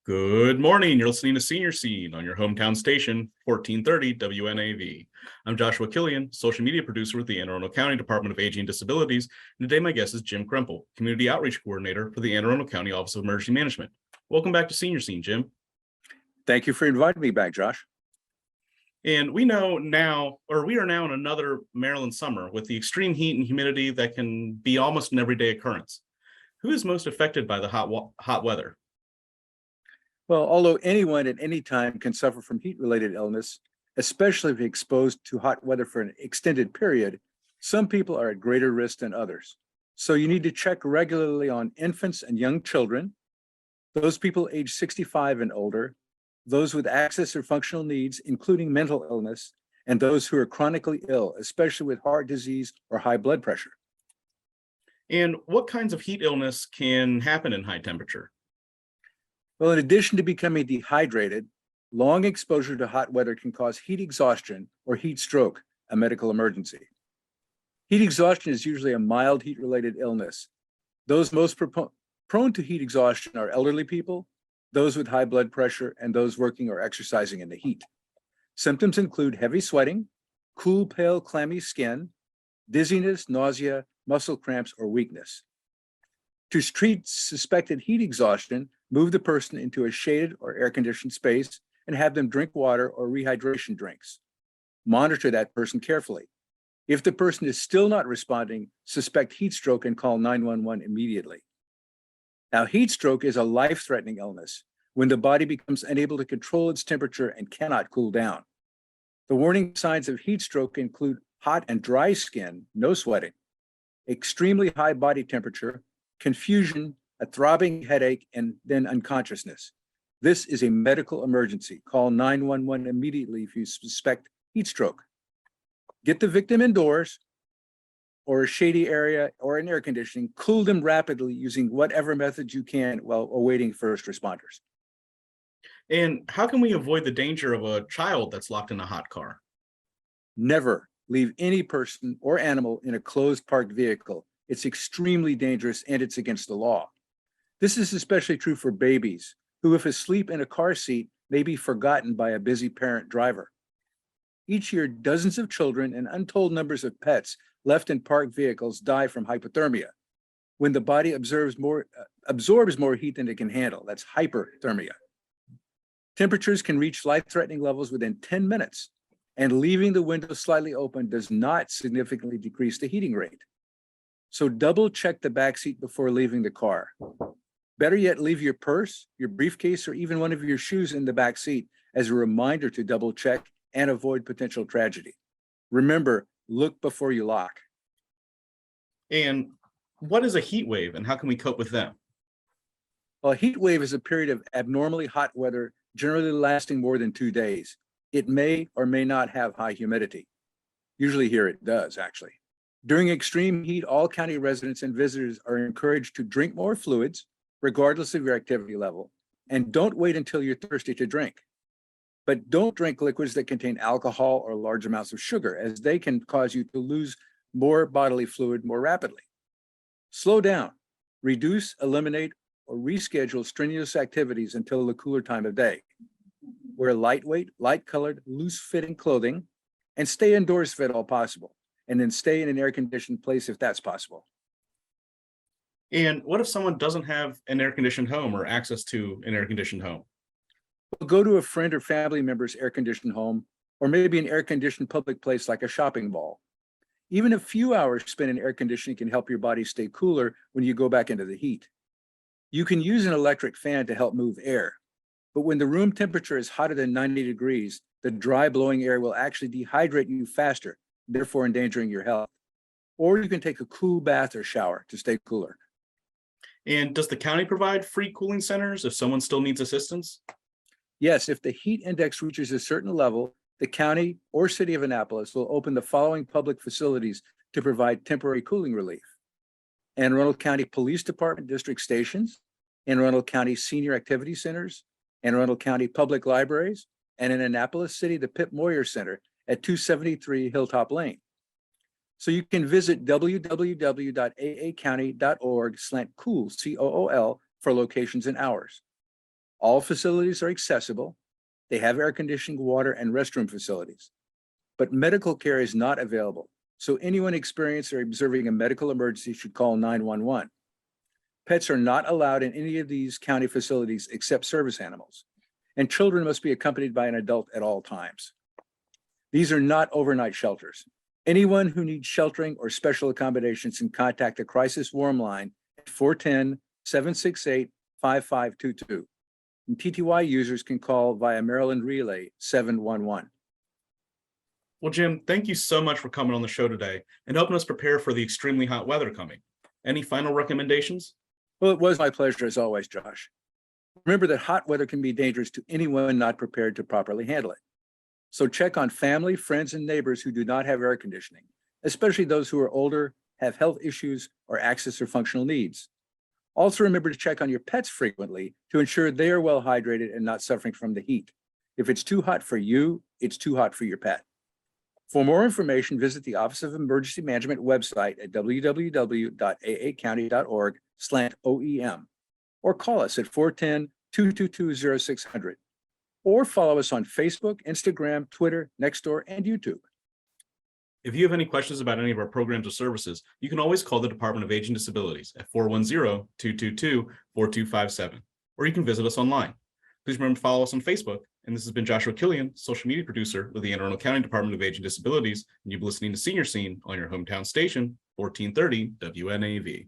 Good morning. You're listening to Senior Scene on your hometown station, 1430 WNAV. I'm Joshua Killian, social media producer with the Anne Arundel County Department of Aging and Disabilities. And today my guest is Jim Krempel, Community Outreach Coordinator for the Anne Arundel County Office of Emergency Management. Welcome back to Senior Scene, Jim. Thank you for inviting me back, Josh. And we are now in another Maryland summer with the extreme heat and humidity that can be almost an everyday occurrence. Who is most affected by the hot weather? Well, although anyone at any time can suffer from heat-related illness, especially if exposed to hot weather for an extended period, some people are at greater risk than others. So you need to check regularly on infants and young children, those people age 65 and older, those with access or functional needs, including mental illness, and those who are chronically ill, especially with heart disease or high blood pressure. And what kinds of heat illness can happen in high temperature? Well, in addition to becoming dehydrated, long exposure to hot weather can cause heat exhaustion or heat stroke, a medical emergency. Heat exhaustion is usually a mild heat-related illness. Those most prone to heat exhaustion are elderly people, those with high blood pressure, and those working or exercising in the heat. Symptoms include heavy sweating, cool, pale, clammy skin, dizziness, nausea, muscle cramps, or weakness. To treat suspected heat exhaustion, move the person into a shaded or air-conditioned space and have them drink water or rehydration drinks. Monitor that person carefully. If the person is still not responding, suspect heat stroke and call 911 immediately. Now, heat stroke is a life-threatening illness when the body becomes unable to control its temperature and cannot cool down. The warning signs of heat stroke include hot and dry skin, no sweating, extremely high body temperature, confusion, a throbbing headache, and then unconsciousness. This is a medical emergency. Call 911 immediately if you suspect heat stroke. Get the victim indoors or a shady area or an air conditioning. Cool them rapidly using whatever methods you can while awaiting first responders. And how can we avoid the danger of a child that's locked in a hot car? Never leave any person or animal in a closed parked vehicle. It's extremely dangerous and it's against the law. This is especially true for babies who, if asleep in a car seat, may be forgotten by a busy parent driver. Each year, dozens of children and untold numbers of pets left in parked vehicles die from hypothermia, when the body absorbs more heat than it can handle. That's hyperthermia. Temperatures can reach life-threatening levels within 10 minutes, and leaving the window slightly open does not significantly decrease the heating rate. So double check the back seat before leaving the car. Better yet, leave your purse, your briefcase, or even one of your shoes in the back seat as a reminder to double check and avoid potential tragedy. Remember, look before you lock. And what is a heat wave and how can we cope with them? Well, a heat wave is a period of abnormally hot weather, generally lasting more than 2 days. It may or may not have high humidity. Usually here it does, actually. During extreme heat, all county residents and visitors are encouraged to drink more fluids, regardless of your activity level, and don't wait until you're thirsty to drink. But don't drink liquids that contain alcohol or large amounts of sugar, as they can cause you to lose more bodily fluid more rapidly. Slow down, reduce, eliminate, or reschedule strenuous activities until the cooler time of day. Wear lightweight, light-colored, loose-fitting clothing, and stay indoors if at all possible, and then stay in an air-conditioned place if that's possible. And what if someone doesn't have an air-conditioned home or access to an air-conditioned home? Well, go to a friend or family member's air-conditioned home, or maybe an air-conditioned public place like a shopping mall. Even a few hours spent in air conditioning can help your body stay cooler when you go back into the heat. You can use an electric fan to help move air, but when the room temperature is hotter than 90 degrees, the dry blowing air will actually dehydrate you faster, therefore endangering your health. Or you can take a cool bath or shower to stay cooler. And does the county provide free cooling centers if someone still needs assistance? Yes, if the heat index reaches a certain level, the county or city of Annapolis will open the following public facilities to provide temporary cooling relief: Anne Arundel County Police Department district stations, Anne Arundel County Senior Activity Centers, Anne Arundel County Public Libraries, and in Annapolis City, the Pip Moyer Center at 273 Hilltop Lane. So you can visit www.aacounty.org/cool, COOL, for locations and hours. All facilities are accessible. They have air conditioning, water, and restroom facilities. But medical care is not available, so anyone experiencing or observing a medical emergency should call 911. Pets are not allowed in any of these county facilities except service animals, and children must be accompanied by an adult at all times. These are not overnight shelters. Anyone who needs sheltering or special accommodations can contact the Crisis Warm Line at 410-768-5522. And TTY users can call via Maryland Relay 711. Well, Jim, thank you so much for coming on the show today and helping us prepare for the extremely hot weather coming. Any final recommendations? Well, it was my pleasure as always, Josh. Remember that hot weather can be dangerous to anyone not prepared to properly handle it. So check on family, friends, and neighbors who do not have air conditioning, especially those who are older, have health issues, or access or functional needs. Also remember to check on your pets frequently to ensure they are well hydrated and not suffering from the heat. If it's too hot for you, it's too hot for your pet. For more information, visit the Office of Emergency Management website at www.aacounty.org/OEM or call us at 410-222-0600 or follow us on Facebook, Instagram, Twitter, Nextdoor, and YouTube. If you have any questions about any of our programs or services, you can always call the Department of Aging Disabilities at 410-222-4257, or you can visit us online. Please remember to follow us on Facebook. And this has been Joshua Killian, social media producer with the Anne Arundel County Department of Aging Disabilities, and you've been listening to Senior Scene on your hometown station, 1430 WNAV.